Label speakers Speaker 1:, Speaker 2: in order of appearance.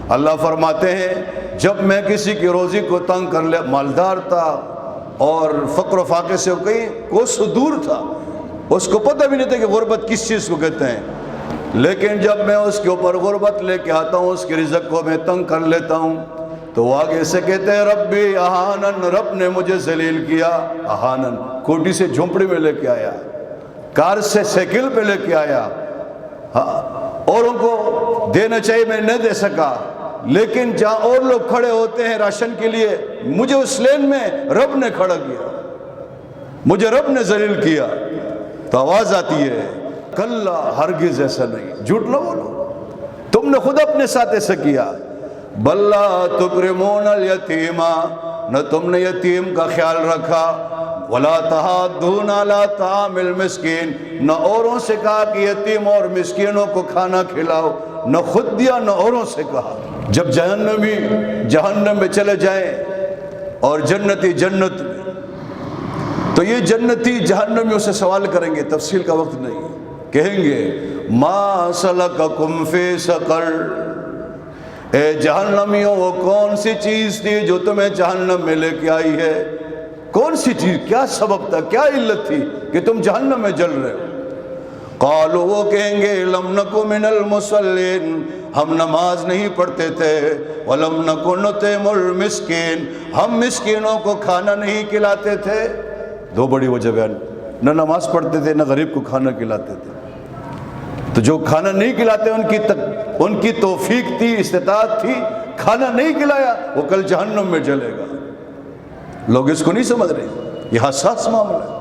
Speaker 1: اللہ فرماتے ہیں جب میں کسی کی روزی کو تنگ کر لیا، مالدار تھا اور فقر و فاقے سے کہیں کوس دور تھا، اس کو پتہ بھی نہیں تھا کہ غربت کس چیز کو کہتے ہیں، لیکن جب میں اس کے اوپر غربت لے کے آتا ہوں، اس کے رزق کو میں تنگ کر لیتا ہوں، تو وہ آگے سے کہتے ہیں ربی اہانن، رب نے مجھے ذلیل کیا۔ اہانن، کوٹی سے جھونپڑی میں لے کے آیا، کار سے سائیکل پہ لے کے آیا، اوروں کو دینا چاہیے میں نہیں دے سکا، لیکن جہاں اور لوگ کھڑے ہوتے ہیں راشن کے لیے، مجھے اس لین میں رب نے کھڑا کیا، مجھے رب نے ذلیل کیا۔ تو آواز آتی ہے کلا، ہرگز ایسا نہیں، جھوٹ نہ بولو، تم نے خود اپنے ساتھ ایسا کیا۔ بلا تکرمون الیتیما، نہ تم نے یتیم کا خیال رکھا، ولا تحاضون علی طعام المسکین، نہ اوروں سے کہا کہ یتیم اور مسکینوں کو کھانا کھلاؤ، نہ خود دیا نہ اوروں سے کہا۔ جب جہنمی جہنم میں چلے جائیں اور جنتی جنت میں، تو یہ جنتی جہنمیوں سے سوال کریں گے، تفصیل کا وقت نہیں، کہیں گے ما سلککم فی سقر، اے جہنمیوں وہ کون سی چیز تھی جو تمہیں جہنم میں لے کے آئی ہے؟ کون سی چیز، کیا سبب تھا، کیا علت تھی کہ تم جہنم میں جل رہے ہو؟ قالوا، وہ کہیں گے لم نک من المصلین، ہم نماز نہیں پڑھتے تھے، ولم نک نطعم المسکین، ہم مسکینوں کو کھانا نہیں کھلاتے تھے۔ دو بڑی وجہ بیان، نہ نماز پڑھتے تھے نہ غریب کو کھانا کھلاتے تھے۔ تو جو کھانا نہیں کھلاتے ان کی توفیق تھی، استطاعت تھی، کھانا نہیں کھلایا، وہ کل جہنم میں جلے گا۔ لوگ اس کو نہیں سمجھ رہے، یہ حساس معاملہ ہے۔